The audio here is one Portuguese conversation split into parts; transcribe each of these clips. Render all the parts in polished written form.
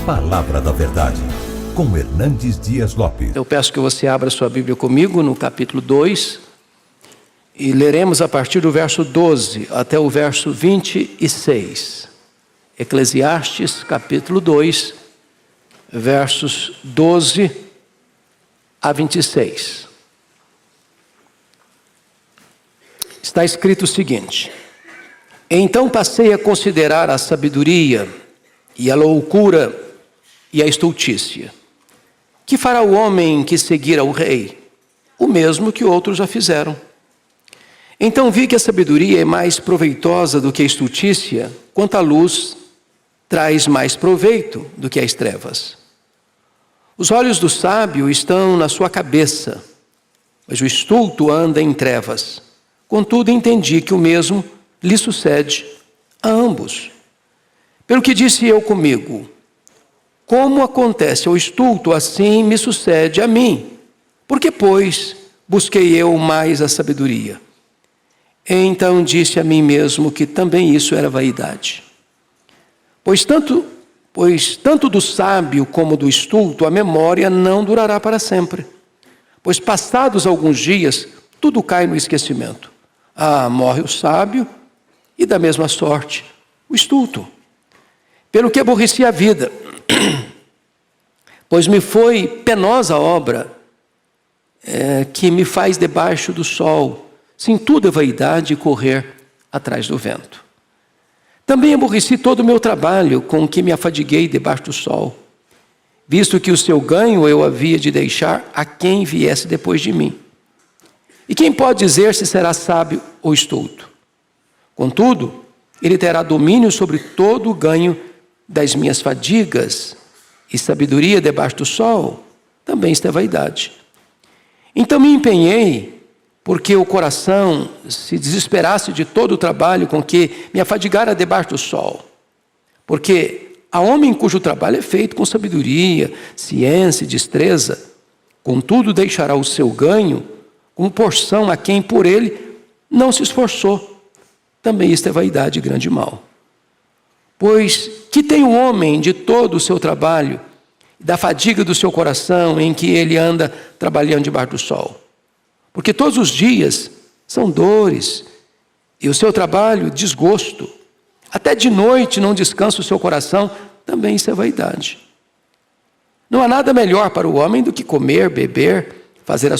Palavra da Verdade, com Hernandes Dias Lopes. Eu peço que você abra sua Bíblia comigo no capítulo 2 e leremos a partir do verso 12 até o verso 26. Eclesiastes, capítulo 2, versos 12 a 26. Está escrito o seguinte: então passei a considerar a sabedoria e a loucura e a estultícia. Que fará o homem que seguir ao rei? O mesmo que outros já fizeram. Então vi que a sabedoria é mais proveitosa do que a estultícia, quanto a luz traz mais proveito do que as trevas. Os olhos do sábio estão na sua cabeça, mas o estulto anda em trevas. Contudo, entendi que o mesmo lhe sucede a ambos. Pelo que disse eu comigo: como acontece ao estulto, assim me sucede a mim. Porque, pois, busquei eu mais a sabedoria. Então disse a mim mesmo que também isso era vaidade. Pois tanto do sábio como do estulto, a memória não durará para sempre. Pois passados alguns dias, tudo cai no esquecimento. Morre o sábio e da mesma sorte o estulto. Pelo que aborreci a vida, pois me foi penosa a obra que me faz debaixo do sol. Sim, tudo é vaidade e correr atrás do vento. Também aborreci todo o meu trabalho com que me afadiguei debaixo do sol, visto que o seu ganho eu havia de deixar a quem viesse depois de mim. E quem pode dizer se será sábio ou estulto? Contudo, ele terá domínio sobre todo o ganho das minhas fadigas, e sabedoria debaixo do sol, também isto é vaidade. Então me empenhei, porque o coração se desesperasse de todo o trabalho com que me afadigara debaixo do sol. Porque há homem cujo trabalho é feito com sabedoria, ciência e destreza, contudo deixará o seu ganho como porção a quem por ele não se esforçou. Também isto é vaidade e grande mal. Pois que tem o homem de todo o seu trabalho, da fadiga do seu coração em que ele anda trabalhando debaixo do sol? Porque todos os dias são dores, e o seu trabalho, desgosto. Até de noite não descansa o seu coração, também isso é vaidade. Não há nada melhor para o homem do que comer, beber, fazer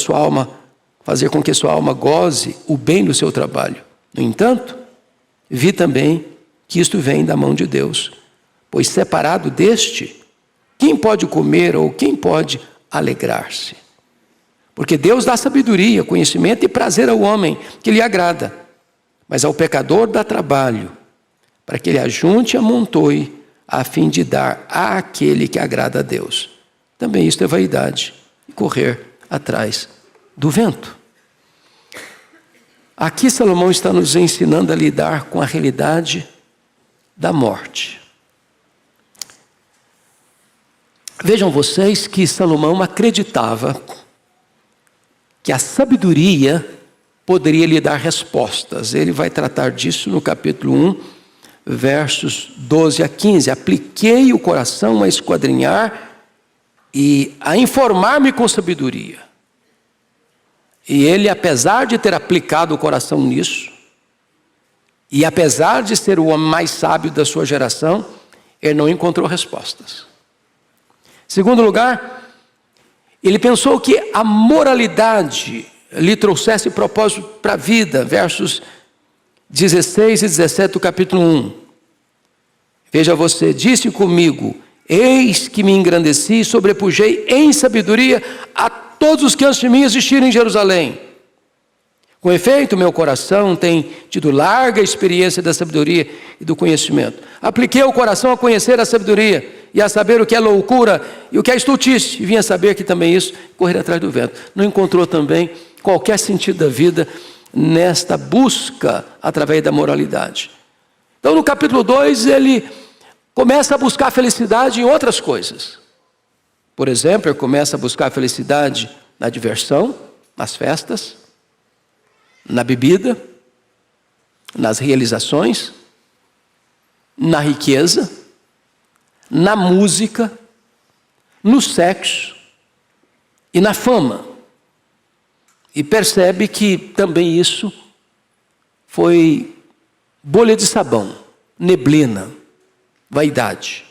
com que sua alma goze o bem do seu trabalho. No entanto, vi também que isto vem da mão de Deus, pois separado deste, quem pode comer ou quem pode alegrar-se? Porque Deus dá sabedoria, conhecimento e prazer ao homem que lhe agrada, mas ao pecador dá trabalho, para que ele ajunte e amontoe, a fim de dar àquele que agrada a Deus. Também isto é vaidade, e correr atrás do vento. Aqui Salomão está nos ensinando a lidar com a realidade da morte. Vejam vocês que Salomão acreditava que a sabedoria poderia lhe dar respostas. Ele vai tratar disso no capítulo 1, versos 12 a 15. Apliquei o coração a esquadrinhar e a informar-me com sabedoria. E ele, apesar de ter aplicado o coração nisso, e apesar de ser o homem mais sábio da sua geração, ele não encontrou respostas. Segundo lugar, ele pensou que a moralidade lhe trouxesse propósito para a vida, versos 16 e 17 do capítulo 1. Veja você, disse comigo: eis que me engrandeci e sobrepujei em sabedoria a todos os que antes de mim existiram em Jerusalém. Com efeito, meu coração tem tido larga experiência da sabedoria e do conhecimento. Apliquei o coração a conhecer a sabedoria e a saber o que é loucura e o que é estultice. E vim a saber que também isso, correr atrás do vento. Não encontrou também qualquer sentido da vida nesta busca através da moralidade. Então, no capítulo 2, ele começa a buscar felicidade em outras coisas. Por exemplo, ele começa a buscar felicidade na diversão, nas festas, na bebida, nas realizações, na riqueza, na música, no sexo e na fama. E percebe que também isso foi bolha de sabão, neblina, vaidade.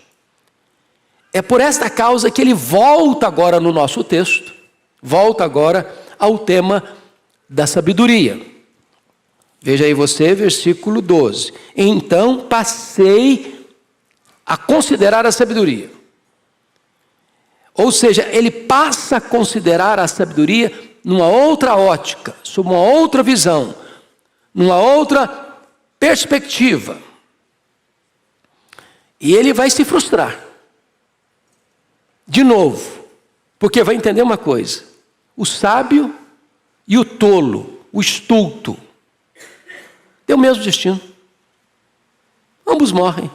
É por esta causa que ele volta agora no nosso texto, volta agora ao tema da sabedoria. Veja aí você, versículo 12. Então passei a considerar a sabedoria. Ou seja, ele passa a considerar a sabedoria numa outra ótica, sob uma outra visão, numa outra perspectiva. E ele vai se frustrar. De novo, porque vai entender uma coisa: o sábio e o tolo, o estulto, têm o mesmo destino. Ambos morrem.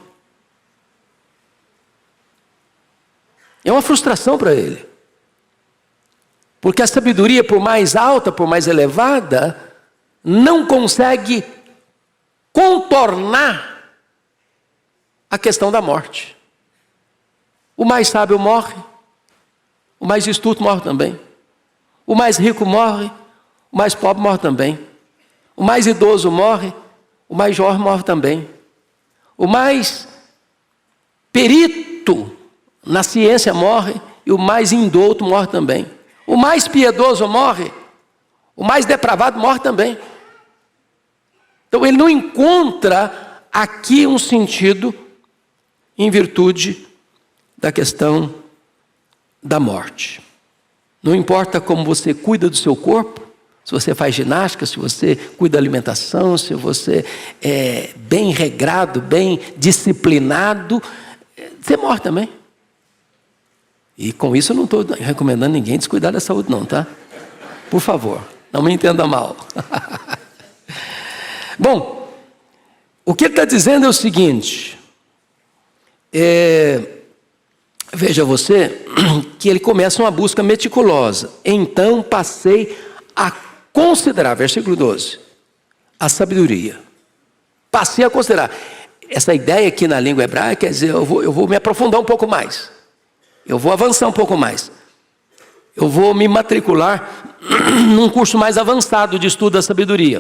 É uma frustração para ele. Porque a sabedoria, por mais alta, por mais elevada, não consegue contornar a questão da morte. O mais sábio morre, o mais estulto morre também. O mais rico morre, o mais pobre morre também. O mais idoso morre, o mais jovem morre também. O mais perito na ciência morre e o mais indouto morre também. O mais piedoso morre, o mais depravado morre também. Então ele não encontra aqui um sentido em virtude da questão da morte. Não importa como você cuida do seu corpo, se você faz ginástica, se você cuida da alimentação, se você é bem regrado, bem disciplinado, você morre também. E com isso eu não estou recomendando ninguém descuidar da saúde não, tá? Por favor, não me entenda mal. Bom, o que ele está dizendo é o seguinte, veja você, que ele começa uma busca meticulosa. Então passei a considerar, versículo 12, a sabedoria. Passei a considerar. Essa ideia aqui na língua hebraica quer dizer, eu vou me aprofundar um pouco mais. Eu vou avançar um pouco mais. Eu vou me matricular num curso mais avançado de estudo da sabedoria.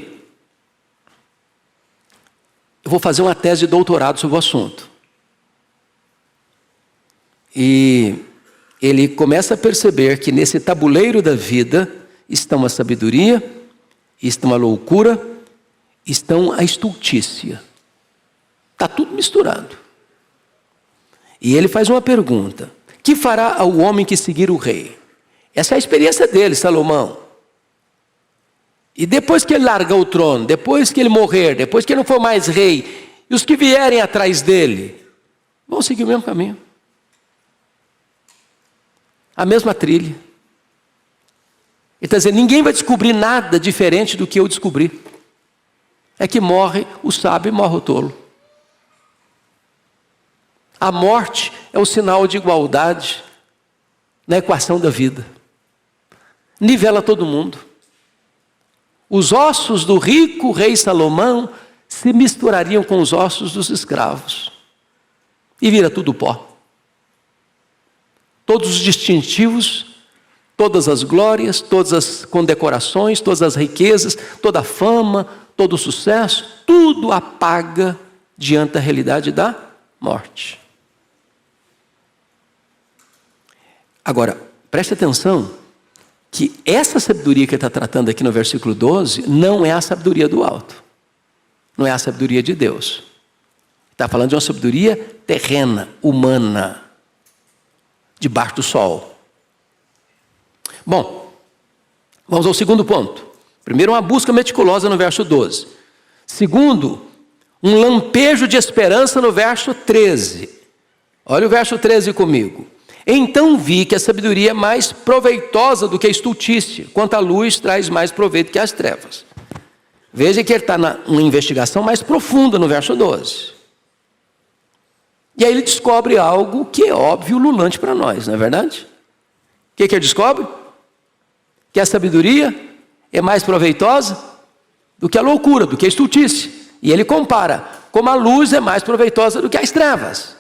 Eu vou fazer uma tese de doutorado sobre o assunto. E ele começa a perceber que nesse tabuleiro da vida estão a sabedoria, estão a loucura, estão a estultícia. Está tudo misturado. E ele faz uma pergunta: que fará ao homem que seguir o rei? Essa é a experiência dele, Salomão. E depois que ele largar o trono, depois que ele morrer, depois que ele não for mais rei, e os que vierem atrás dele, vão seguir o mesmo caminho. A mesma trilha. Ele está dizendo, ninguém vai descobrir nada diferente do que eu descobri. É que morre o sábio e morre o tolo. A morte é o sinal de igualdade na equação da vida. Nivela todo mundo. Os ossos do rico rei Salomão se misturariam com os ossos dos escravos. E vira tudo pó. Todos os distintivos, todas as glórias, todas as condecorações, todas as riquezas, toda a fama, todo o sucesso, tudo apaga diante da realidade da morte. Agora, preste atenção que essa sabedoria que ele está tratando aqui no versículo 12 não é a sabedoria do alto. Não é a sabedoria de Deus. Está falando de uma sabedoria terrena, humana, debaixo do sol. Bom, vamos ao segundo ponto. Primeiro, uma busca meticulosa no verso 12. Segundo, um lampejo de esperança no verso 13. Olha o verso 13 comigo. Então vi que a sabedoria é mais proveitosa do que a estultícia, quanto a luz traz mais proveito que as trevas. Veja que ele está numa investigação mais profunda no verso 12. E aí ele descobre algo que é óbvio, ululante para nós, não é verdade? O que ele descobre? Que a sabedoria é mais proveitosa do que a loucura, do que a estultícia. E ele compara como a luz é mais proveitosa do que as trevas.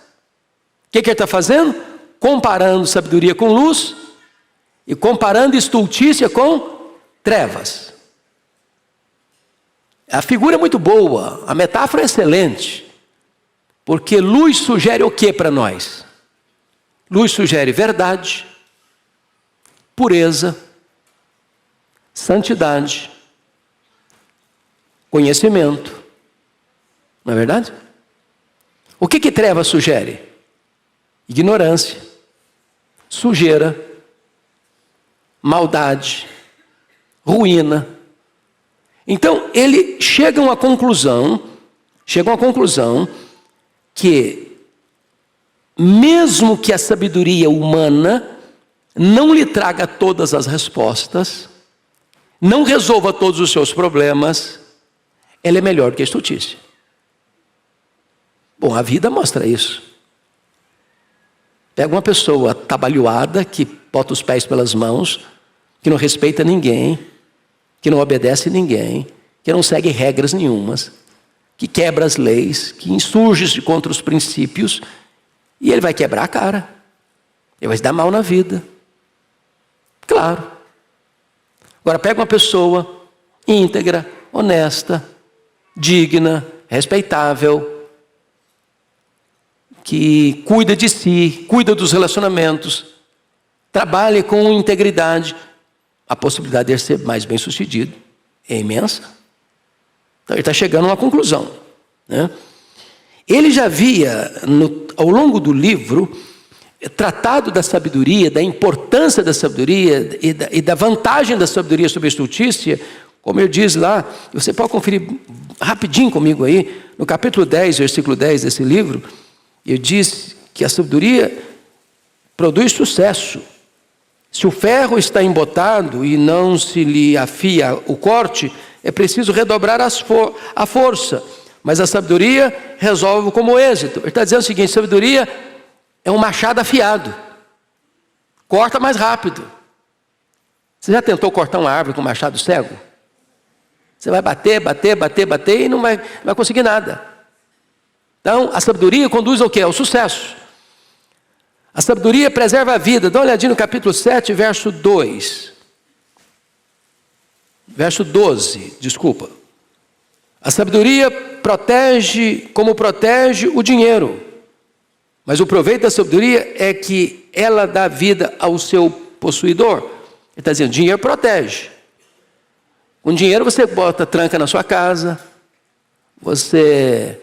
que ele está fazendo? Comparando sabedoria com luz e comparando estultícia com trevas. A figura é muito boa, a metáfora é excelente, porque luz sugere o que para nós? Luz sugere verdade, pureza, santidade, conhecimento. Não é verdade? O que treva sugere? Ignorância, sujeira, maldade, ruína. Então, ele chega a uma conclusão que, mesmo que a sabedoria humana não lhe traga todas as respostas, não resolva todos os seus problemas, ela é melhor que a estultícia. Bom, a vida mostra isso. Pega uma pessoa atabalhoada, que bota os pés pelas mãos, que não respeita ninguém, que não obedece ninguém, que não segue regras nenhumas, que quebra as leis, que insurge-se contra os princípios, e ele vai quebrar a cara. Ele vai se dar mal na vida. Claro. Agora pega uma pessoa íntegra, honesta, digna, respeitável, que cuida de si, cuida dos relacionamentos, trabalha com integridade, a possibilidade de ele ser mais bem-sucedido é imensa. Então ele está chegando a uma conclusão, né? Ele já havia, ao longo do livro, tratado da sabedoria, da importância da sabedoria e da vantagem da sabedoria sobre a estultícia, como ele diz lá. Você pode conferir rapidinho comigo aí, no capítulo 10, versículo 10 desse livro. Ele diz que a sabedoria produz sucesso. Se o ferro está embotado e não se lhe afia o corte, é preciso redobrar a força. Mas a sabedoria resolve como êxito. Ele está dizendo o seguinte: sabedoria é um machado afiado. Corta mais rápido. Você já tentou cortar uma árvore com um machado cego? Você vai bater e não vai conseguir nada. Então, a sabedoria conduz ao quê? Ao sucesso. A sabedoria preserva a vida. Dá uma olhadinha no capítulo 7, verso 2. Verso 12, desculpa. A sabedoria protege como protege o dinheiro. Mas o proveito da sabedoria é que ela dá vida ao seu possuidor. Ele está dizendo, dinheiro protege. Com dinheiro você bota tranca na sua casa, você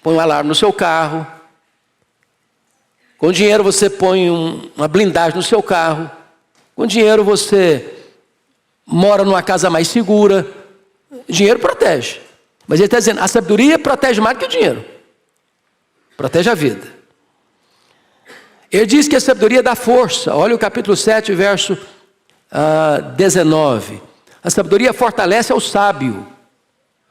põe um alarme no seu carro. Com dinheiro você põe uma blindagem no seu carro. Com dinheiro você mora numa casa mais segura. Dinheiro protege. Mas ele está dizendo, a sabedoria protege mais do que o dinheiro. Protege a vida. Ele diz que a sabedoria dá força. Olha o capítulo 7, verso 19. A sabedoria fortalece ao sábio,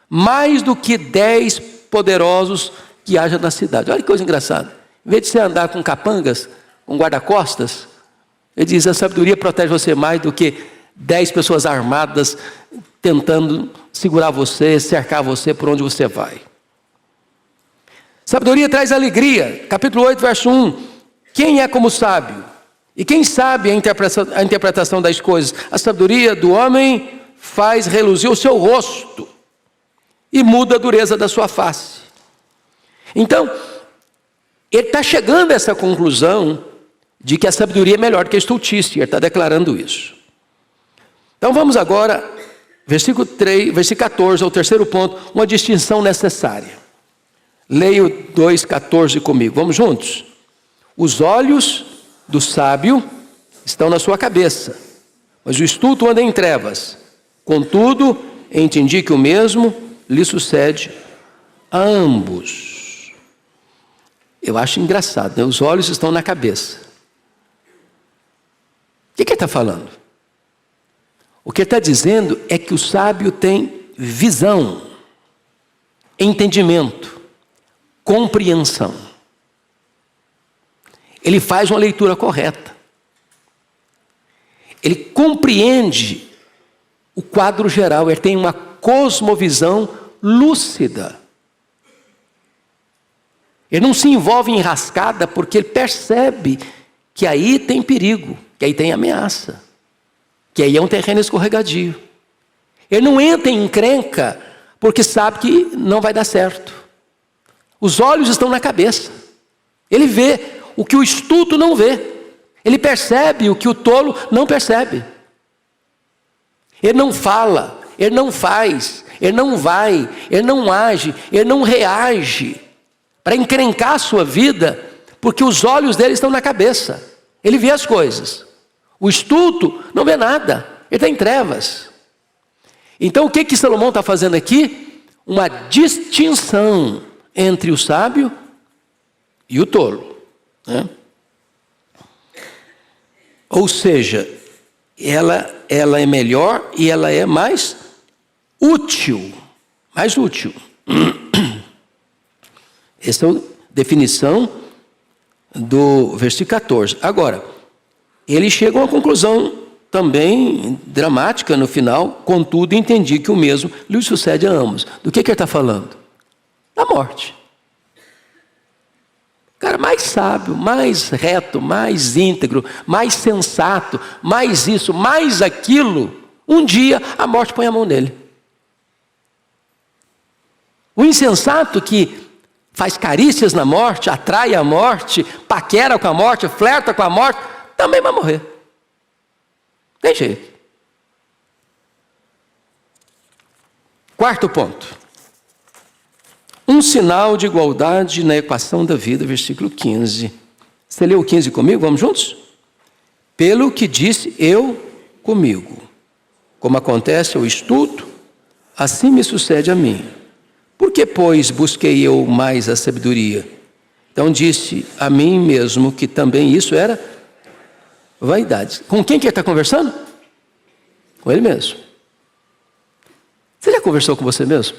mais do que 10 poderosos que haja na cidade. Olha que coisa engraçada. Em vez de você andar com capangas, com guarda-costas, ele diz, a sabedoria protege você mais do que 10 pessoas armadas tentando segurar você, cercar você por onde você vai. Sabedoria traz alegria. Capítulo 8, verso 1. Quem é como sábio? E quem sabe a interpretação das coisas? A sabedoria do homem faz reluzir o seu rosto e muda a dureza da sua face. Então, ele está chegando a essa conclusão de que a sabedoria é melhor que a estultícia. Ele está declarando isso. Então vamos agora, versículo 14, ao terceiro ponto, uma distinção necessária. Leia o 2,14 comigo. Vamos juntos? Os olhos do sábio estão na sua cabeça, mas o estulto anda em trevas. Contudo, entendi que o mesmo lhe sucede a ambos. Eu acho engraçado, né? Os olhos estão na cabeça. O que ele está falando? O que ele está dizendo é que o sábio tem visão, entendimento, compreensão. Ele faz uma leitura correta. Ele compreende o quadro geral, ele tem uma cosmovisão lúcida. Ele não se envolve em enrascada porque ele percebe que aí tem perigo, que aí tem ameaça, que aí é um terreno escorregadio. Ele não entra em encrenca porque sabe que não vai dar certo. Os olhos estão na cabeça. Ele vê o que o estulto não vê. Ele percebe o que o tolo não percebe. Ele não fala, ele não faz, ele não vai, ele não age, ele não reage para encrencar a sua vida, porque os olhos dele estão na cabeça. Ele vê as coisas. O estulto não vê nada, ele está em trevas. Então o que Salomão está fazendo aqui? Uma distinção entre o sábio e o tolo, né? Ou seja, ela é melhor e ela é mais útil. Mais útil. Essa é a definição do versículo 14. Agora, ele chega a uma conclusão também dramática no final. Contudo, entendi que o mesmo lhe sucede a ambos. Do que ele está falando? Da morte. O cara mais sábio, mais reto, mais íntegro, mais sensato, mais isso, mais aquilo, um dia a morte põe a mão nele. O insensato que faz carícias na morte, atrai a morte, paquera com a morte, flerta com a morte, também vai morrer. Tem jeito. Quarto ponto. Um sinal de igualdade na equação da vida, versículo 15. Você leu o 15 comigo? Vamos juntos? Pelo que disse eu comigo. Como acontece ao estulto, assim me sucede a mim. Por que, pois, busquei eu mais a sabedoria? Então disse a mim mesmo que também isso era vaidade. Com quem que ele está conversando? Com ele mesmo. Você já conversou com você mesmo?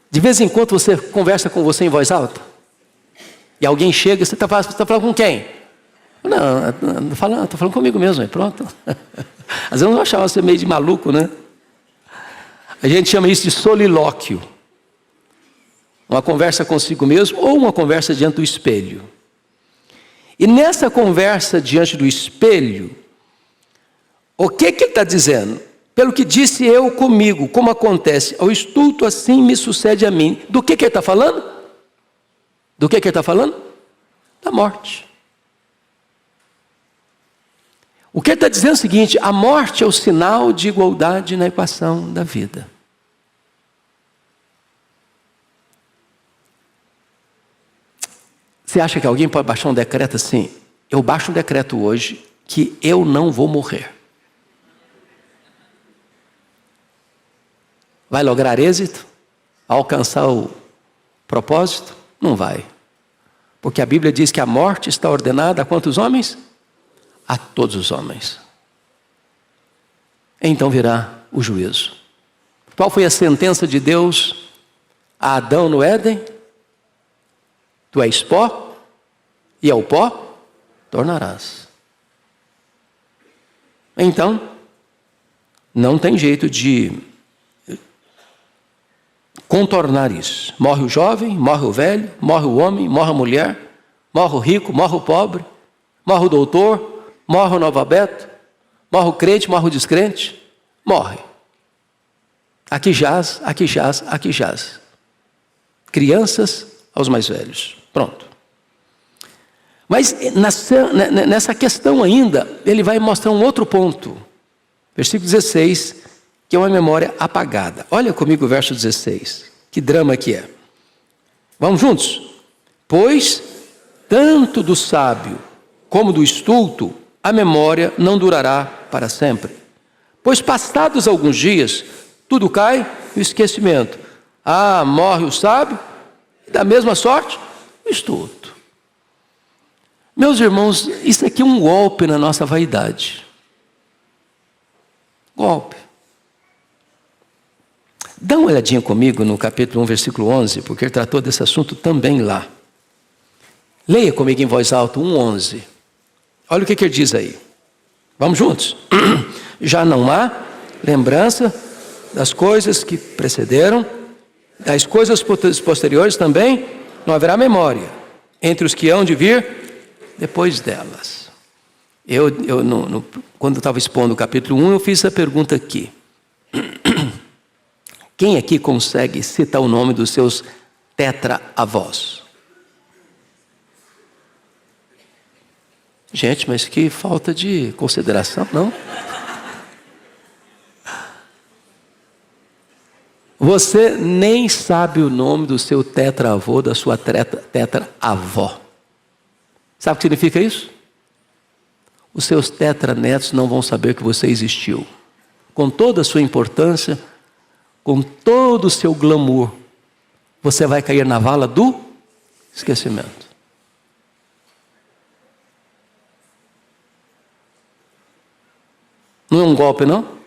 De vez em quando você conversa com você em voz alta? E alguém chega e você está falando com quem? Não, estou falando comigo mesmo, pronto. Às vezes eu achava você meio de maluco, né? A gente chama isso de solilóquio. Uma conversa consigo mesmo ou uma conversa diante do espelho. E nessa conversa diante do espelho, o que ele está dizendo? Pelo que disse eu comigo, como acontece ao estulto, assim me sucede a mim. Do que ele está falando? Do que ele está falando? Da morte. O que ele está dizendo é o seguinte: a morte é o sinal de igualdade na equação da vida. Você acha que alguém pode baixar um decreto assim? Eu baixo um decreto hoje que eu não vou morrer. Vai lograr êxito? Alcançar o propósito? Não vai. Porque a Bíblia diz que a morte está ordenada a quantos homens? A todos os homens. Então virá o juízo. Qual foi a sentença de Deus a Adão no Éden? Tu és pó, e ao pó tornarás. Então, não tem jeito de contornar isso. Morre o jovem, morre o velho, morre o homem, morre a mulher, morre o rico, morre o pobre, morre o doutor, morre o analfabeto, morre o crente, morre o descrente, morre. Aqui jaz, aqui jaz, aqui jaz. Crianças aos mais velhos. Pronto. Mas nessa questão ainda, ele vai mostrar um outro ponto. Versículo 16, que é uma memória apagada. Olha comigo o verso 16. Que drama que é. Vamos juntos? Pois, tanto do sábio como do estulto, a memória não durará para sempre. Pois passados alguns dias, tudo cai no esquecimento. Morre o sábio, e da mesma sorte, o estulto. Meus irmãos, isso aqui é um golpe na nossa vaidade. Golpe. Dá uma olhadinha comigo no capítulo 1, versículo 11, porque ele tratou desse assunto também lá. Leia comigo em voz alta, 1:11. Olha o que ele diz aí. Vamos juntos? Já não há lembrança das coisas que precederam, das coisas posteriores também não haverá memória entre os que hão de vir depois delas. Quando eu estava expondo o capítulo 1, eu fiz essa pergunta aqui. Quem aqui consegue citar o nome dos seus tetra-avós? Gente, mas que falta de consideração, não? Você nem sabe o nome do seu tetra-avô, da sua tetra-avó. Sabe o que significa isso? Os seus tetranetos não vão saber que você existiu. Com toda a sua importância, com todo o seu glamour, você vai cair na vala do esquecimento. Não é um golpe, não?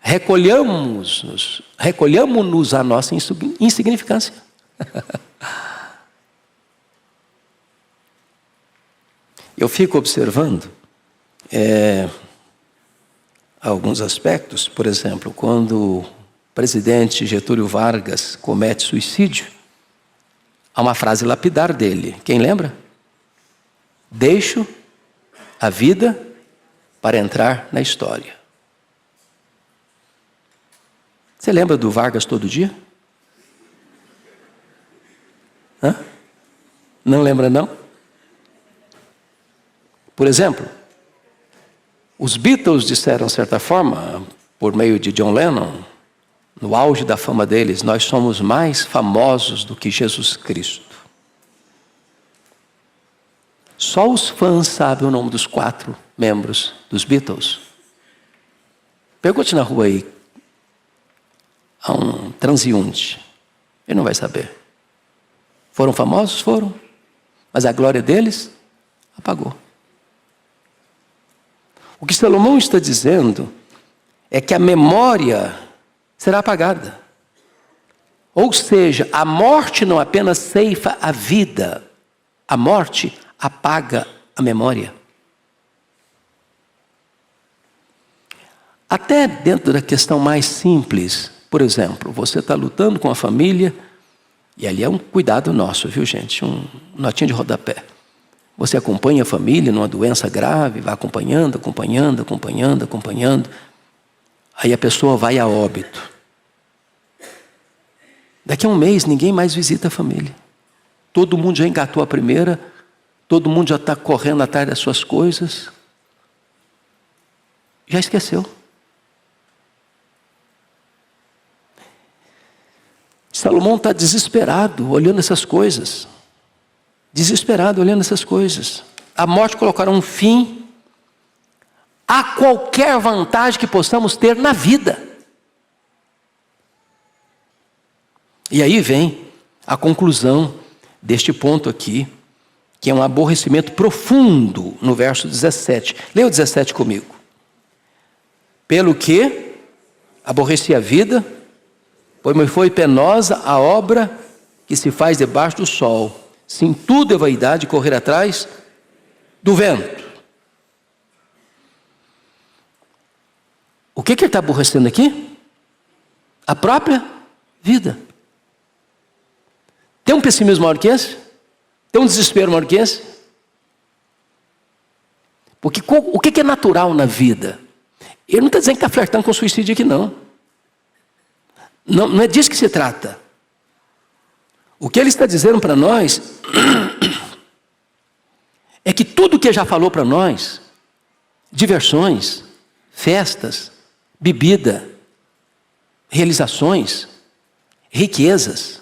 Recolhamos-nos à nossa insignificância. Eu fico observando alguns aspectos. Por exemplo, quando o presidente Getúlio Vargas comete suicídio, há uma frase lapidar dele. Quem lembra? Deixo a vida para entrar na história. Você lembra do Vargas todo dia? Hã? Não lembra, não? Por exemplo, os Beatles disseram, de certa forma, por meio de John Lennon, no auge da fama deles, nós somos mais famosos do que Jesus Cristo. Só os fãs sabem o nome dos 4 membros dos Beatles. Pergunte na rua aí a um transeunte. Ele não vai saber. Foram famosos? Foram. Mas a glória deles apagou. O que Salomão está dizendo é que a memória será apagada. Ou seja, a morte não apenas ceifa a vida, a morte apaga a memória. Até dentro da questão mais simples, por exemplo, você está lutando com a família, e ali é um cuidado nosso, viu, gente? Um notinho de rodapé. Você acompanha a família numa doença grave, vai acompanhando. Aí a pessoa vai a óbito. Daqui a um mês, ninguém mais visita a família. Todo mundo já engatou a primeira, todo mundo já está correndo atrás das suas coisas. Já esqueceu. Salomão está desesperado olhando essas coisas. Desesperado olhando essas coisas. A morte colocará um fim a qualquer vantagem que possamos ter na vida. E aí vem a conclusão deste ponto aqui, que é um aborrecimento profundo no verso 17. Leia o 17 comigo. Pelo que aborreci a vida, pois me foi penosa a obra que se faz debaixo do sol. Sim, tudo é vaidade correr atrás do vento. O que ele está aborrecendo aqui? A própria vida. Tem um pessimismo maior que esse? Tem um desespero maior que esse? Porque o que é natural na vida? Ele não está dizendo que está flertando com suicídio aqui, não. Não é disso que se trata. O que ele está dizendo para nós é que tudo que ele já falou para nós, diversões, festas, bebida, realizações, riquezas,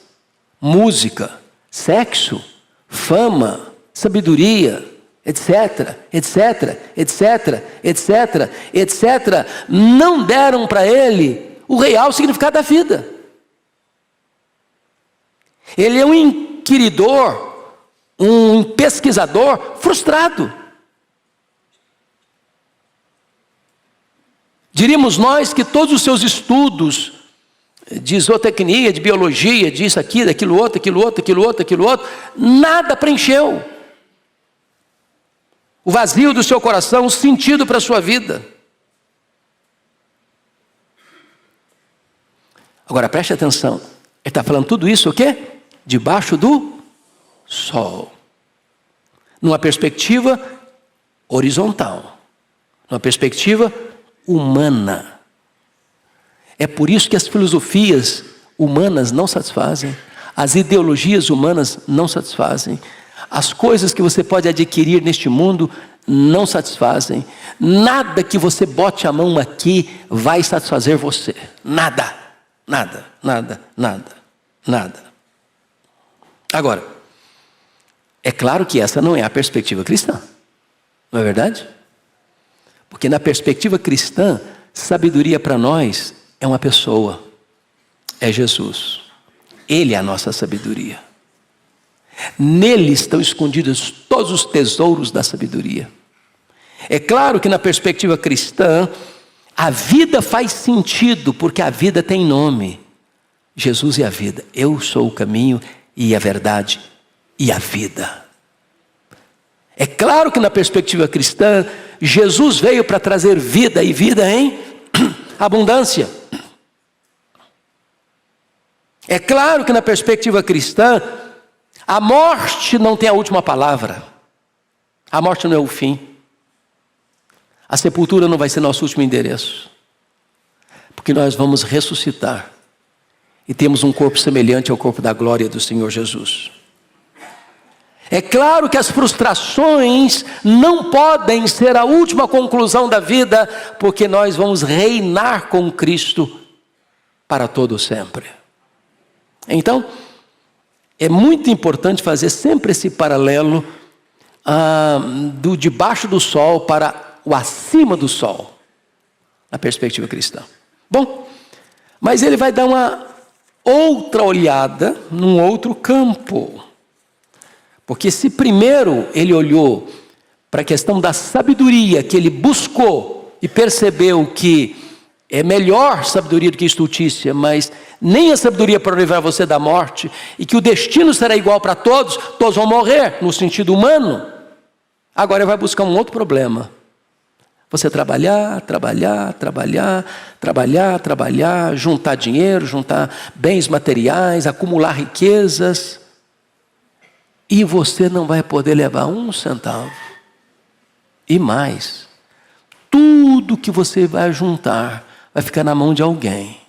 música, sexo, fama, sabedoria, etc, não deram para ele o real significado da vida. Ele é um inquiridor, um pesquisador frustrado. Diríamos nós que todos os seus estudos de zootecnia, de biologia, disso aqui, daquilo outro, nada preencheu o vazio do seu coração, o sentido para a sua vida. Agora preste atenção, ele está falando tudo isso o quê? debaixo do sol. Numa perspectiva horizontal. Numa perspectiva humana. É por isso que as filosofias humanas não satisfazem. As ideologias humanas não satisfazem. As coisas que você pode adquirir neste mundo não satisfazem. Nada que você bote a mão aqui vai satisfazer você. Nada, nada, nada, nada, nada. Agora, é claro que essa não é a perspectiva cristã. Não é verdade? Porque na perspectiva cristã, sabedoria para nós é uma pessoa. É Jesus. Ele é a nossa sabedoria. Nele estão escondidos todos os tesouros da sabedoria. É claro que na perspectiva cristã, a vida faz sentido, porque a vida tem nome. Jesus é a vida. Eu sou o caminho e a verdade e a vida. É claro que na perspectiva cristã, Jesus veio para trazer vida e vida em abundância. É claro que na perspectiva cristã, a morte não tem a última palavra. A morte não é o fim. A sepultura não vai ser nosso último endereço. Porque nós vamos ressuscitar. E temos um corpo semelhante ao corpo da glória do Senhor Jesus. É claro que as frustrações não podem ser a última conclusão da vida, porque nós vamos reinar com Cristo para todo sempre. Então, é muito importante fazer sempre esse paralelo do debaixo do sol para o acima do sol, na perspectiva cristã. Bom, mas ele vai dar uma outra olhada num outro campo. Porque se primeiro ele olhou para a questão da sabedoria, que ele buscou e percebeu que é melhor sabedoria do que estultícia, mas nem a sabedoria para livrar você da morte, e que o destino será igual para todos, todos vão morrer, no sentido humano. Agora ele vai buscar um outro problema. Você trabalhar, juntar dinheiro, juntar bens materiais, acumular riquezas, e você não vai poder levar um centavo. E mais, tudo que você vai juntar vai ficar na mão de alguém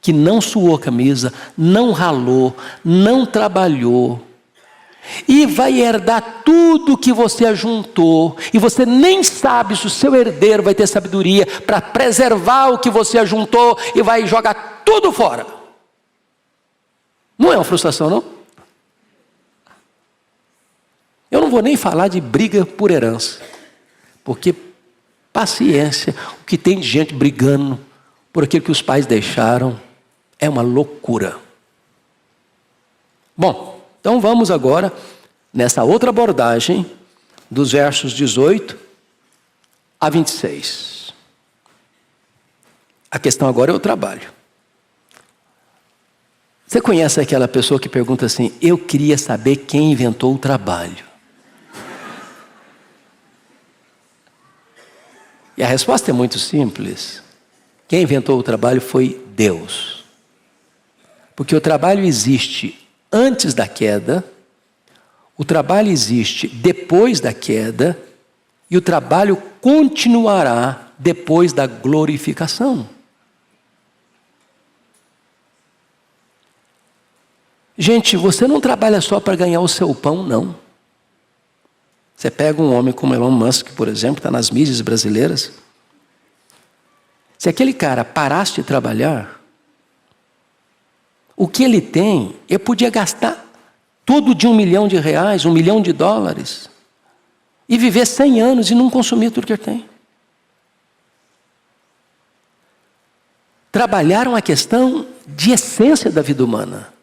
que não suou a camisa, não ralou, não trabalhou, e vai herdar tudo que você ajuntou, e você nem sabe se o seu herdeiro vai ter sabedoria para preservar o que você ajuntou, e vai jogar tudo fora. Não é uma frustração, não? Eu não vou nem falar de briga por herança, porque paciência, o que tem de gente brigando por aquilo que os pais deixaram é uma loucura. Bom, então vamos agora nessa outra abordagem dos versos 18 a 26. A questão agora é o trabalho. Você conhece aquela pessoa que pergunta assim: eu queria saber quem inventou o trabalho? E a resposta é muito simples. Quem inventou o trabalho foi Deus. Porque o trabalho existe antes da queda, o trabalho existe depois da queda, e o trabalho continuará depois da glorificação. Gente, você não trabalha só para ganhar o seu pão, não. Você pega um homem como Elon Musk, por exemplo, está nas mídias brasileiras. Se aquele cara parasse de trabalhar, o que ele tem, ele podia gastar todo de R$1 milhão, R$1 milhão, e viver 100 anos e não consumir tudo que ele tem. Trabalhar é uma questão de essência da vida humana.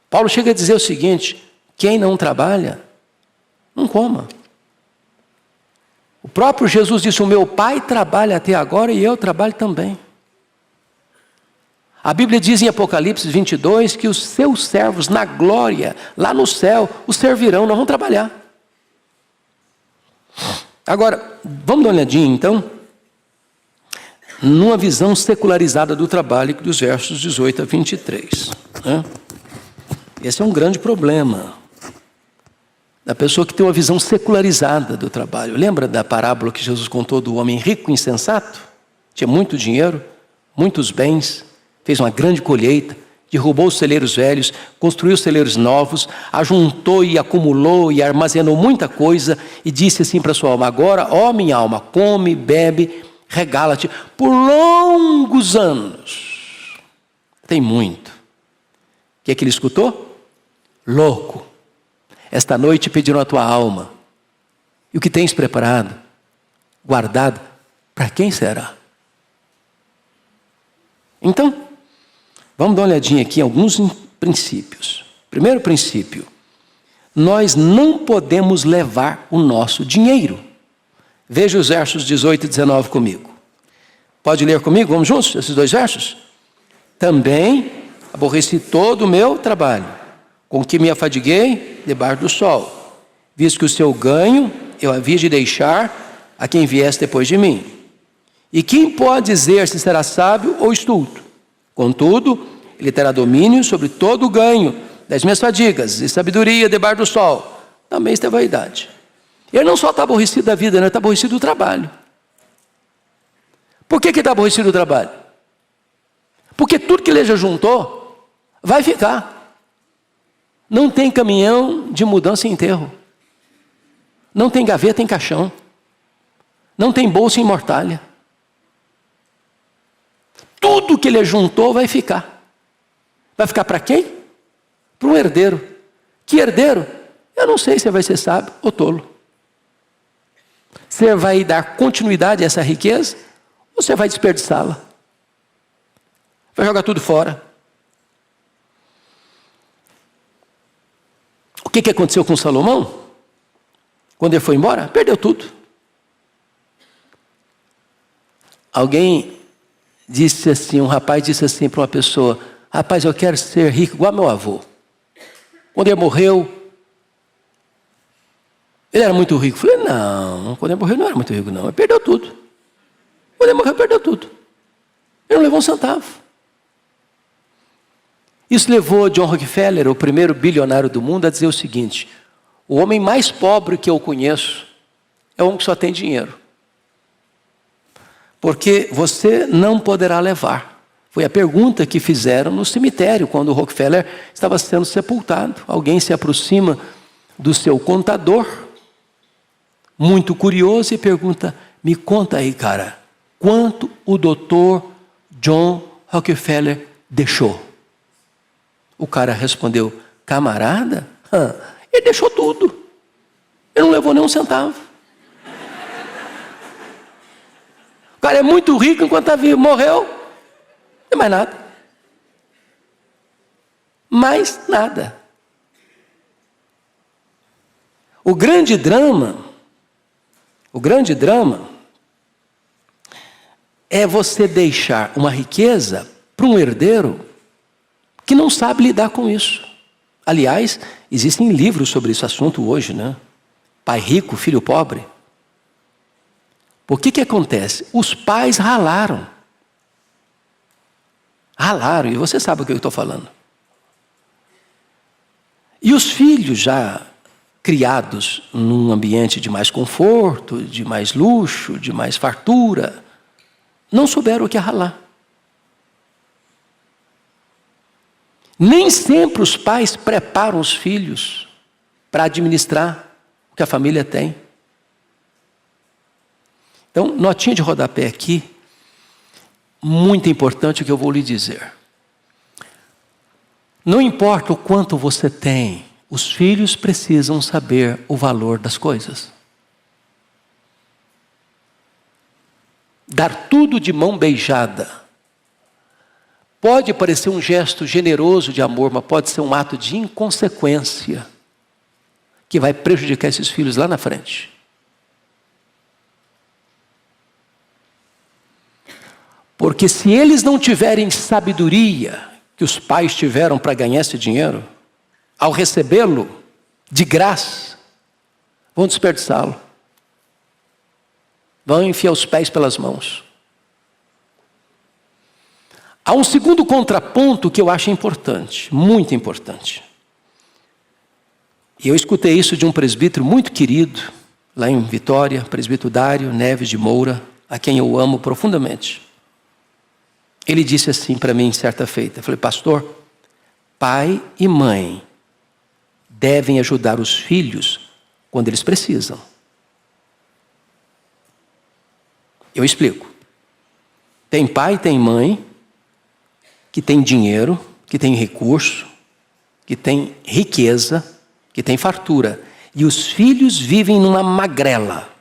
Paulo chega a dizer o seguinte: quem não trabalha, não coma. O próprio Jesus disse: o meu Pai trabalha até agora e eu trabalho também. A Bíblia diz em Apocalipse 22 que os seus servos na glória, lá no céu, os servirão, não vão trabalhar. Agora, vamos dar uma olhadinha então, numa visão secularizada do trabalho dos versos 18 a 23. Esse é um grande problema da pessoa que tem uma visão secularizada do trabalho. Lembra da parábola que Jesus contou do homem rico e insensato? Tinha muito dinheiro, muitos bens, fez uma grande colheita, derrubou os celeiros velhos, construiu celeiros novos, ajuntou e acumulou e armazenou muita coisa e disse assim para sua alma: agora, ó minha alma, come, bebe, regala-te por longos anos. Tem muito. O que é que ele escutou? Louco, esta noite pediram a tua alma, e o que tens preparado, guardado, para quem será? Então, vamos dar uma olhadinha aqui em alguns princípios. Primeiro princípio: nós não podemos levar o nosso dinheiro. Veja os versos 18 e 19 comigo. Pode ler comigo? Vamos juntos, esses dois versos? Também aborreci todo o meu trabalho, com que me afadiguei debaixo do sol, visto que o seu ganho eu havia de deixar a quem viesse depois de mim. E quem pode dizer se será sábio ou estulto? Contudo, ele terá domínio sobre todo o ganho das minhas fadigas e sabedoria debaixo do sol. Também isso é vaidade. Ele não só está aborrecido da vida, ele está aborrecido do trabalho. Por que está aborrecido do trabalho? Porque tudo que ele já juntou vai ficar. Não tem caminhão de mudança e enterro. Não tem gaveta em caixão. Não tem bolsa em mortalha. Tudo que ele juntou vai ficar. Vai ficar para quem? Para um herdeiro. Que herdeiro? Eu não sei se vai ser sábio ou tolo. Você vai dar continuidade a essa riqueza ou você vai desperdiçá-la? Vai jogar tudo fora. O que aconteceu com Salomão? Quando ele foi embora, perdeu tudo. Alguém disse assim, um rapaz disse assim para uma pessoa: rapaz, eu quero ser rico igual meu avô. Quando ele morreu, ele era muito rico. Eu falei, não, quando ele morreu não era muito rico não, ele perdeu tudo. Quando ele morreu, perdeu tudo. Ele não levou um centavo. Isso levou John Rockefeller, o primeiro bilionário do mundo, a dizer o seguinte: o homem mais pobre que eu conheço é o homem que só tem dinheiro. Porque você não poderá levar. Foi a pergunta que fizeram no cemitério, quando o Rockefeller estava sendo sepultado. Alguém se aproxima do seu contador, muito curioso, e pergunta: me conta aí, cara, quanto o doutor John Rockefeller deixou? O cara respondeu: camarada, ele deixou tudo. Ele não levou nem um centavo. O cara é muito rico enquanto está vivo, morreu, não tem mais nada. Mais nada. O grande drama é você deixar uma riqueza para um herdeiro que não sabe lidar com isso. Aliás, existem livros sobre esse assunto hoje, né? Pai rico, filho pobre. Por que acontece? Os pais ralaram. Ralaram, e você sabe o que eu estou falando. E os filhos já criados num ambiente de mais conforto, de mais luxo, de mais fartura, não souberam o que é ralar. Nem sempre os pais preparam os filhos para administrar o que a família tem. Então, notinha de rodapé aqui, muito importante o que eu vou lhe dizer. Não importa o quanto você tem, os filhos precisam saber o valor das coisas. Dar tudo de mão beijada pode parecer um gesto generoso de amor, mas pode ser um ato de inconsequência que vai prejudicar esses filhos lá na frente. Porque se eles não tiverem sabedoria que os pais tiveram para ganhar esse dinheiro, ao recebê-lo de graça, vão desperdiçá-lo. Vão enfiar os pés pelas mãos. Há um segundo contraponto que eu acho importante, muito importante. E eu escutei isso de um presbítero muito querido, lá em Vitória, presbítero Dário Neves de Moura, a quem eu amo profundamente. Ele disse assim para mim certa feita, eu falei, pastor, pai e mãe devem ajudar os filhos quando eles precisam. Eu explico. Tem pai, tem mãe, que tem dinheiro, que tem recurso, que tem riqueza, que tem fartura. E os filhos vivem numa magrela.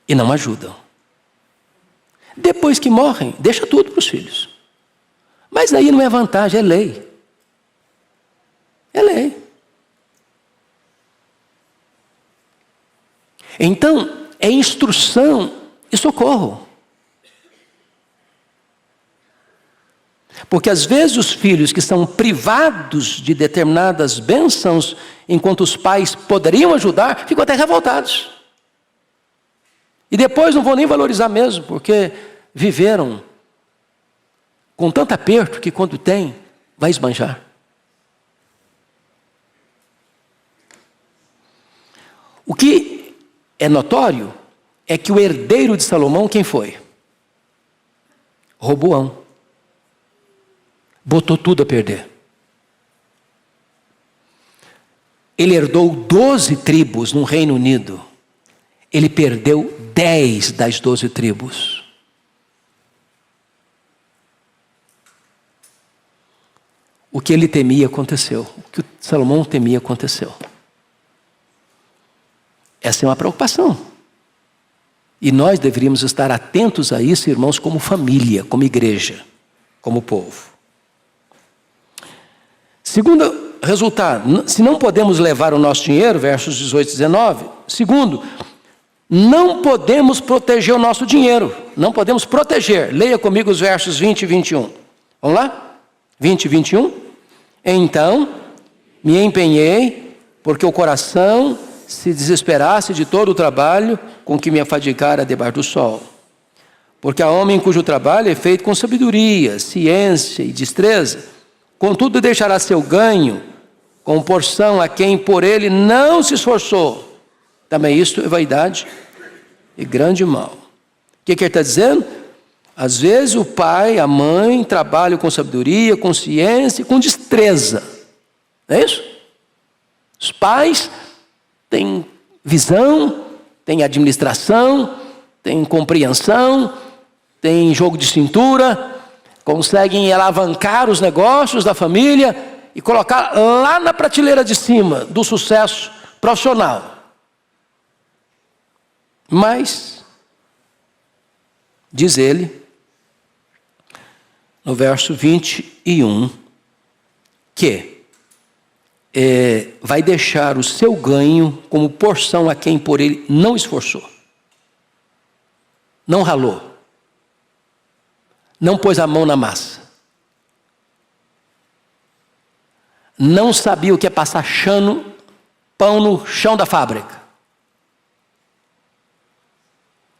E não ajudam. Depois que morrem, deixa tudo para os filhos. Mas aí não é vantagem, é lei. É lei. Então, é instrução e socorro. Porque às vezes os filhos que são privados de determinadas bênçãos, enquanto os pais poderiam ajudar, ficam até revoltados. E depois não vão nem valorizar mesmo, porque viveram com tanto aperto que quando tem, vai esbanjar. O que é notório é que o herdeiro de Salomão, quem foi? Roboão. Botou tudo a perder. Ele herdou 12 tribos no Reino Unido. Ele perdeu 10 das 12 tribos. O que ele temia aconteceu. O que Salomão temia aconteceu. Essa é uma preocupação. E nós deveríamos estar atentos a isso, irmãos, como família, como igreja, como povo. Segundo resultado, se não podemos levar o nosso dinheiro, versos 18 e 19. Segundo, não podemos proteger o nosso dinheiro. Não podemos proteger. Leia comigo os versos 20 e 21. Vamos lá? 20 e 21. Então, me empenhei, porque o coração se desesperasse de todo o trabalho com que me afadigara debaixo do sol. Porque há homem cujo trabalho é feito com sabedoria, ciência e destreza. Contudo, deixará seu ganho com porção a quem por ele não se esforçou. Também isto é vaidade e grande mal. O que ele está dizendo? Às vezes o pai, a mãe trabalham com sabedoria, com ciência e com destreza. Não é isso? Os pais têm visão, têm administração, têm compreensão, têm jogo de cintura, conseguem alavancar os negócios da família e colocar lá na prateleira de cima do sucesso profissional. Mas, diz ele, no verso 21, que vai deixar o seu ganho como porção a quem por ele não esforçou, não ralou, não pôs a mão na massa, não sabia o que é passar pão no chão da fábrica.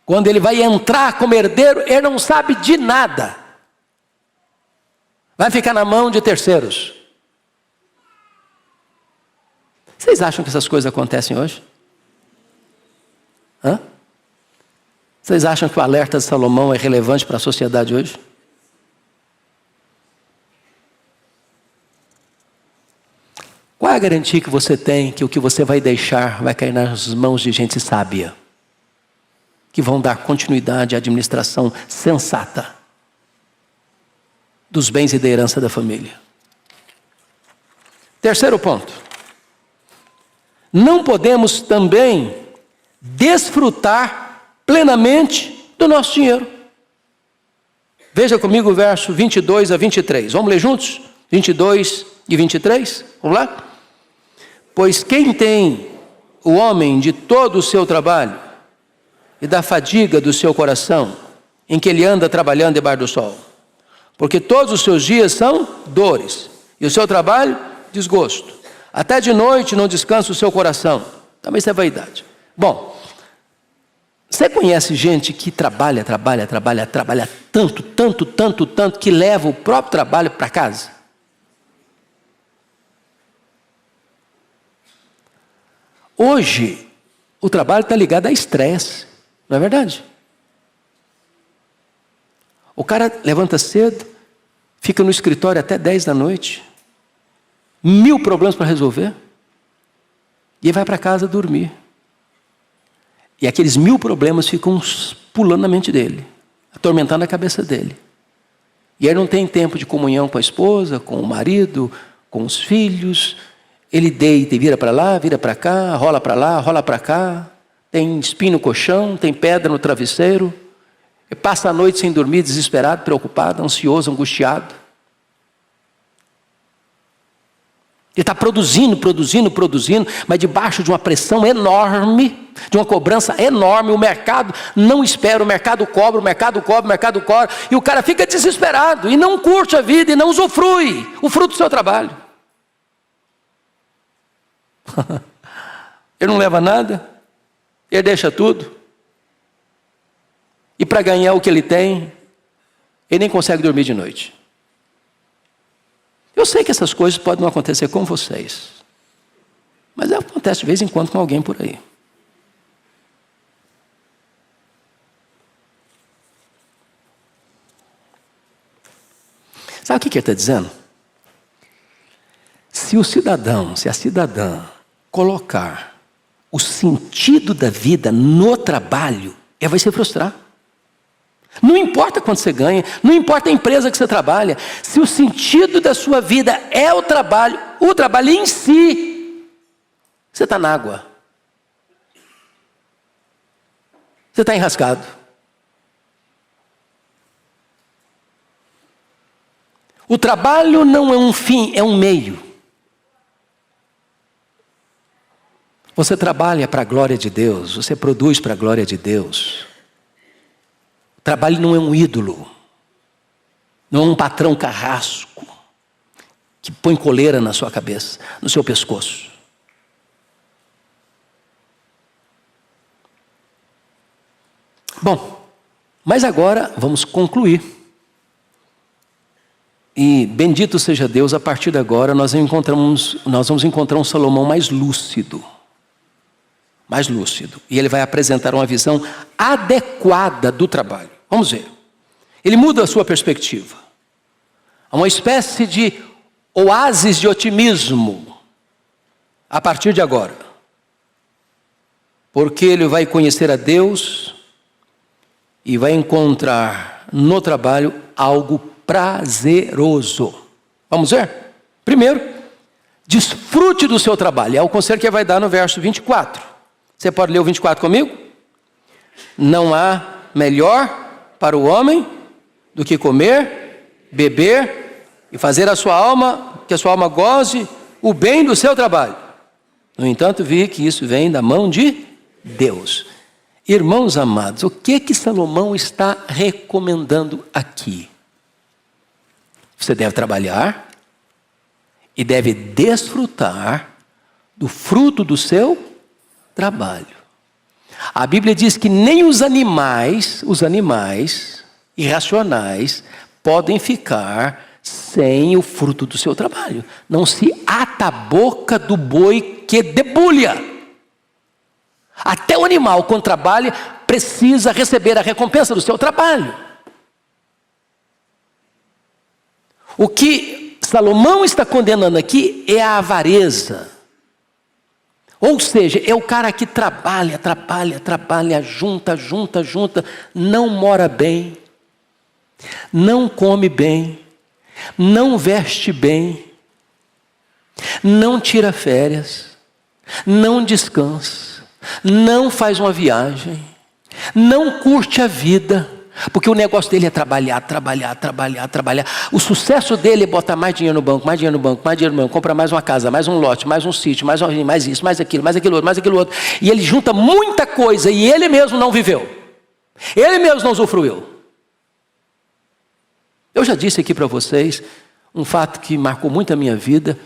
Quando ele vai entrar como herdeiro, ele não sabe de nada. Vai ficar na mão de terceiros. Vocês acham que essas coisas acontecem hoje? Hã? Vocês acham que o alerta de Salomão é relevante para a sociedade hoje? Qual é a garantia que você tem que o que você vai deixar vai cair nas mãos de gente sábia? Que vão dar continuidade à administração sensata dos bens e da herança da família. Terceiro ponto. Não podemos também desfrutar plenamente do nosso dinheiro. Veja comigo o verso 22 a 23. Vamos ler juntos? 22 e 23. Vamos lá? Pois quem tem o homem de todo o seu trabalho e da fadiga do seu coração, em que ele anda trabalhando debaixo do sol? Porque todos os seus dias são dores, e o seu trabalho, desgosto. Até de noite não descansa o seu coração. Também isso é vaidade. Bom, você conhece gente que trabalha tanto, que leva o próprio trabalho para casa? Hoje, o trabalho está ligado a estresse, não é verdade? O cara levanta cedo, fica no escritório até 10 da noite, 1000 problemas para resolver, e vai para casa dormir. E aqueles 1000 problemas ficam pulando na mente dele, atormentando a cabeça dele. E aí não tem tempo de comunhão com a esposa, com o marido, com os filhos. Ele deita e vira para lá, vira para cá, rola para lá, rola para cá. Tem espinho no colchão, tem pedra no travesseiro. Ele passa a noite sem dormir, desesperado, preocupado, ansioso, angustiado. Ele está produzindo, mas debaixo de uma pressão enorme, de uma cobrança enorme. O mercado não espera, o mercado cobra, e o cara fica desesperado, e não curte a vida, e não usufrui o fruto do seu trabalho. Ele não leva nada, ele deixa tudo, e para ganhar o que ele tem, ele nem consegue dormir de noite. Eu sei que essas coisas podem não acontecer com vocês, mas acontece de vez em quando com alguém por aí. Sabe o que ele está dizendo? Se o cidadão, se a cidadã colocar o sentido da vida no trabalho, ele vai se frustrar. Não importa quanto você ganha, não importa a empresa que você trabalha, se o sentido da sua vida é o trabalho em si, você está na água. Você está enrascado. O trabalho não é um fim, é um meio. Você trabalha para a glória de Deus, você produz para a glória de Deus. O trabalho não é um ídolo, não é um patrão carrasco que põe coleira na sua cabeça, no seu pescoço. Bom, mas agora vamos concluir. E bendito seja Deus, a partir de agora nós vamos encontrar um Salomão mais lúcido. Mais lúcido. E ele vai apresentar uma visão adequada do trabalho. Vamos ver. Ele muda a sua perspectiva. Há uma espécie de oásis de otimismo a partir de agora. Porque ele vai conhecer a Deus e vai encontrar no trabalho algo prazeroso. Vamos ver? Primeiro, desfrute do seu trabalho. É o conselho que ele vai dar no verso 24. Você pode ler o 24 comigo? Não há melhor para o homem do que comer, beber e fazer que a sua alma goze o bem do seu trabalho. No entanto, vi que isso vem da mão de Deus. Irmãos amados, o que Salomão está recomendando aqui? Você deve trabalhar e deve desfrutar do fruto do seu trabalho. A Bíblia diz que nem os animais irracionais, podem ficar sem o fruto do seu trabalho. Não se ata a boca do boi que debulha. Até o animal, quando trabalha, precisa receber a recompensa do seu trabalho. O que Salomão está condenando aqui é a avareza. Ou seja, é o cara que trabalha, junta, não mora bem, não come bem, não veste bem, não tira férias, não descansa, não faz uma viagem, não curte a vida, porque o negócio dele é trabalhar. O sucesso dele é botar mais dinheiro no banco, comprar mais uma casa, mais um lote, mais um sítio, mais isso, mais aquilo outro. E ele junta muita coisa e ele mesmo não viveu. Ele mesmo não usufruiu. Eu já disse aqui para vocês um fato que marcou muito a minha vida,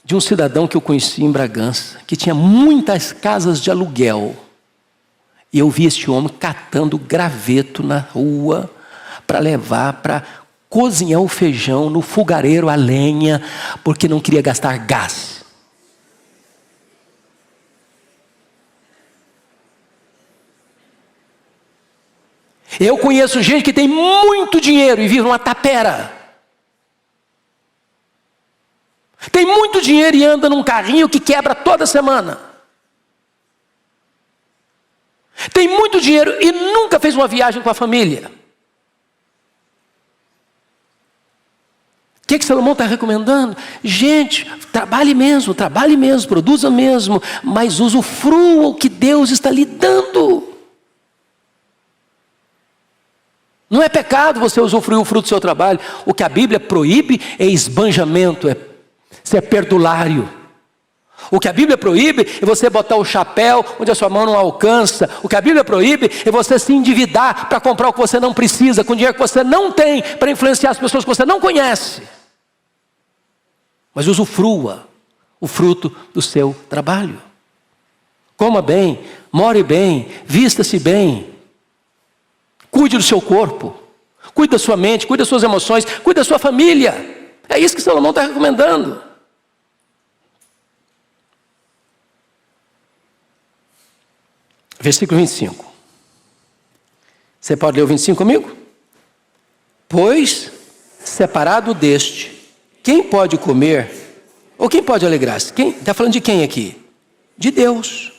de um cidadão que eu conheci em Bragança, que tinha muitas casas de aluguel. E eu vi esse homem catando graveto na rua para levar para cozinhar o feijão no fogareiro a lenha, porque não queria gastar gás. Eu conheço gente que tem muito dinheiro e vive numa tapera. Tem muito dinheiro e anda num carrinho que quebra toda semana. Tem muito dinheiro e nunca fez uma viagem com a família. O que Salomão está recomendando? Gente, trabalhe mesmo, produza mesmo, mas usufrua o que Deus está lhe dando. Não é pecado você usufruir o fruto do seu trabalho. O que a Bíblia proíbe é esbanjamento, é ser perdulário. O que a Bíblia proíbe é você botar o chapéu onde a sua mão não alcança. O que a Bíblia proíbe é você se endividar para comprar o que você não precisa, com dinheiro que você não tem, para influenciar as pessoas que você não conhece. Mas usufrua o fruto do seu trabalho. Coma bem, more bem, vista-se bem. Cuide do seu corpo, cuide da sua mente, cuide das suas emoções, cuide da sua família. É isso que Salomão está recomendando. Versículo 25. Você pode ler o 25 comigo? Pois, separado deste, quem pode comer, ou quem pode alegrar-se? Está falando de quem aqui? De Deus.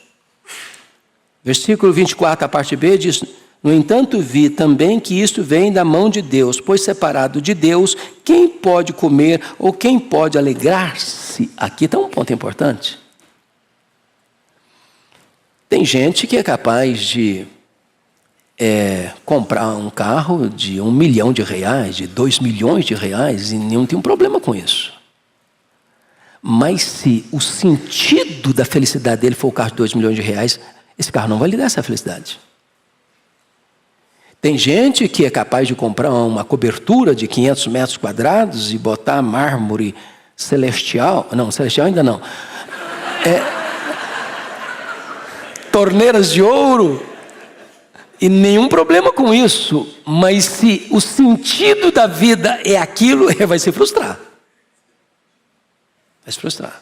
Versículo 24, a parte B diz: no entanto vi também que isto vem da mão de Deus, pois separado de Deus, quem pode comer ou quem pode alegrar-se? Aqui está um ponto importante. Tem gente que é capaz de comprar um carro de R$1 milhão, de R$2 milhões, e não tem um problema com isso. Mas se o sentido da felicidade dele for o carro de R$2 milhões, esse carro não vai lhe dar essa felicidade. Tem gente que é capaz de comprar uma cobertura de 500 metros quadrados e botar mármore celestial. Não, celestial ainda não. Torneiras de ouro. E nenhum problema com isso. Mas se o sentido da vida é aquilo, vai se frustrar. Vai se frustrar.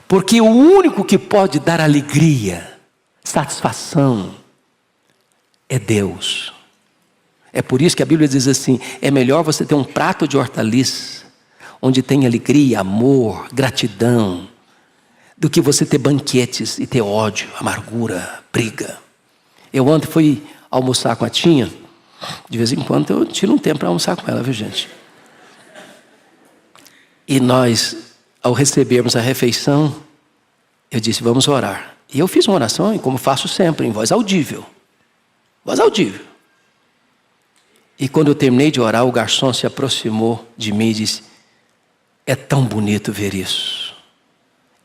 Porque o único que pode dar alegria, satisfação, é Deus. É por isso que a Bíblia diz assim: é melhor você ter um prato de hortaliça, onde tem alegria, amor, gratidão, do que você ter banquetes e ter ódio, amargura, briga. Eu ontem fui almoçar com a Tinha. De vez em quando eu tiro um tempo para almoçar com ela, viu, gente? E nós, ao recebermos a refeição, eu disse: vamos orar. E eu fiz uma oração, como faço sempre, em voz audível. Voz audível. E quando eu terminei de orar, o garçom se aproximou de mim e disse: é tão bonito ver isso.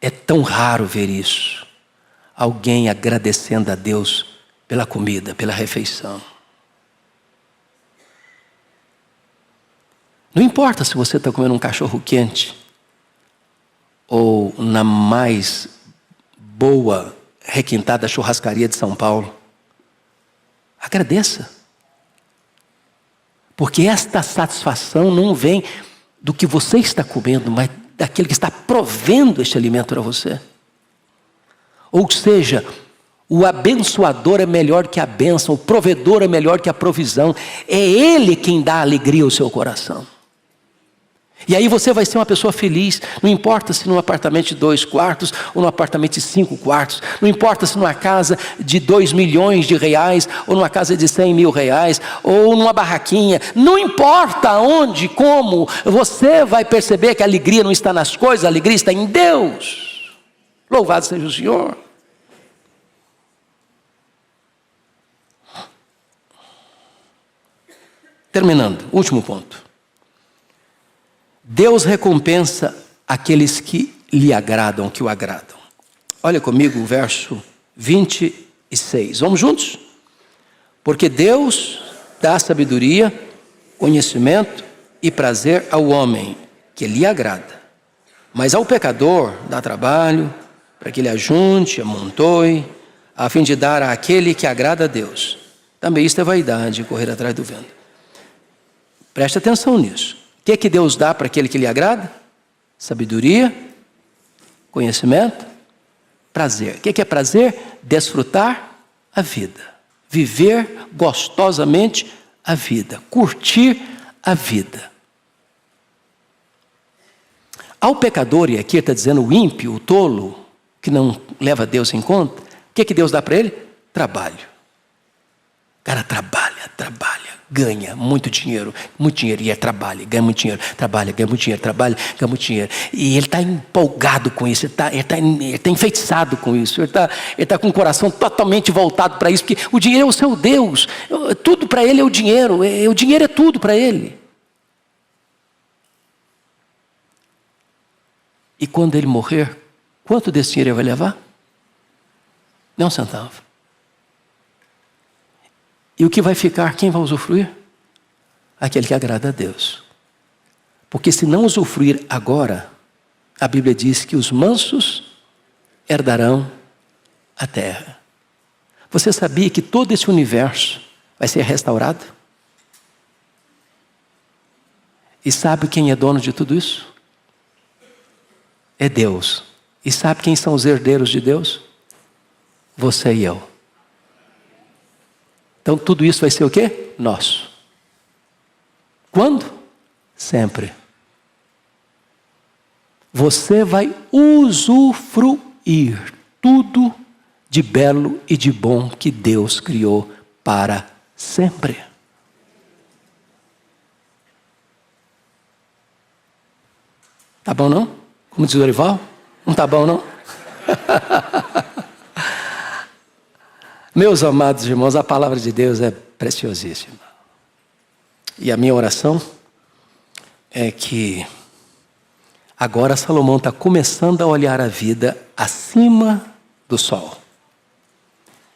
É tão raro ver isso. Alguém agradecendo a Deus pela comida, pela refeição. Não importa se você está comendo um cachorro quente ou na mais boa, requintada churrascaria de São Paulo. Agradeça. Porque esta satisfação não vem do que você está comendo, mas daquele que está provendo este alimento para você. Ou seja, o abençoador é melhor que a bênção, o provedor é melhor que a provisão. É Ele quem dá alegria ao seu coração. E aí você vai ser uma pessoa feliz. Não importa se num apartamento de 2 quartos ou num apartamento de 5 quartos. Não importa se numa casa de R$2 milhões ou numa casa de R$100 mil ou numa barraquinha. Não importa onde, como, você vai perceber que a alegria não está nas coisas, a alegria está em Deus. Louvado seja o Senhor. Terminando, último ponto. Deus recompensa aqueles que lhe agradam, que o agradam. Olha comigo o verso 26. Vamos juntos? Porque Deus dá sabedoria, conhecimento e prazer ao homem que lhe agrada. Mas ao pecador dá trabalho para que ele ajunte, amontoe, a fim de dar àquele que agrada a Deus. Também isto é vaidade, correr atrás do vento. Preste atenção nisso. O que é que Deus dá para aquele que lhe agrada? Sabedoria, conhecimento, prazer. O que é prazer? Desfrutar a vida. viver gostosamente a vida, curtir a vida. Ao pecador, e aqui está dizendo o ímpio, o tolo, que não leva Deus em conta, o que Deus dá para ele? Trabalho. O cara trabalha, ganha muito dinheiro, e ele trabalha, ganha muito dinheiro, trabalha, ganha muito dinheiro, trabalha, ganha muito dinheiro. E ele está empolgado com isso, ele está enfeitiçado com isso, ele está com o coração totalmente voltado para isso, porque o dinheiro é o seu Deus, tudo para ele é o dinheiro é tudo para ele. E quando ele morrer, quanto desse dinheiro ele vai levar? Nem um centavo. E o que vai ficar, quem vai usufruir? Aquele que agrada a Deus. Porque se não usufruir agora, a Bíblia diz que os mansos herdarão a terra. Você sabia que todo esse universo vai ser restaurado? E sabe quem é dono de tudo isso? É Deus. E sabe quem são os herdeiros de Deus? Você e eu. Então tudo isso vai ser o quê? Nosso. Quando? Sempre. Você vai usufruir tudo de belo e de bom que Deus criou para sempre. Tá bom não? Como diz o Dorival? Não tá bom não? Meus amados irmãos, a palavra de Deus é preciosíssima. E a minha oração é que agora Salomão está começando a olhar a vida acima do sol.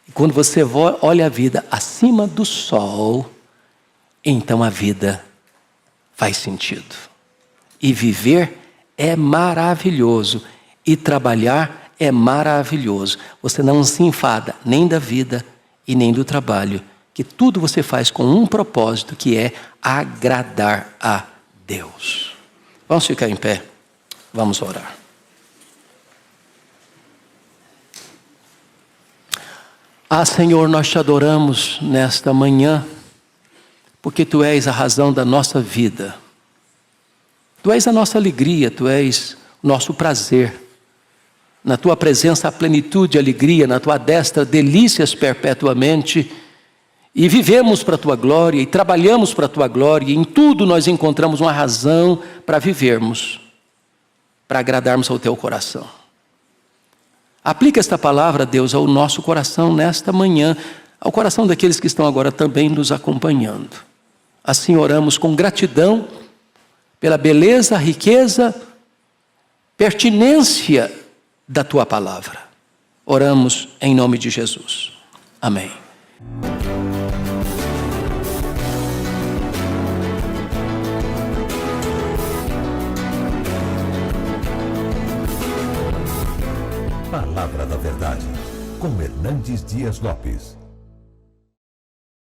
E quando você olha a vida acima do sol, então a vida faz sentido. E viver é maravilhoso. E trabalhar é maravilhoso. Você não se enfada nem da vida e nem do trabalho. Que tudo você faz com um propósito, que é agradar a Deus. Vamos ficar em pé. Vamos orar. Ah, Senhor, nós te adoramos nesta manhã, porque Tu és a razão da nossa vida. Tu és a nossa alegria, Tu és o nosso prazer. Na Tua presença há plenitude, alegria, na Tua destra delícias perpetuamente. E vivemos para a Tua glória, e trabalhamos para a Tua glória, e em tudo nós encontramos uma razão para vivermos, para agradarmos ao Teu coração. Aplica esta palavra, Deus, ao nosso coração nesta manhã, ao coração daqueles que estão agora também nos acompanhando. Assim oramos com gratidão, pela beleza, riqueza, pertinência da Tua palavra. Oramos em nome de Jesus. Amém. Palavra da Verdade, com Hernandes Dias Lopes.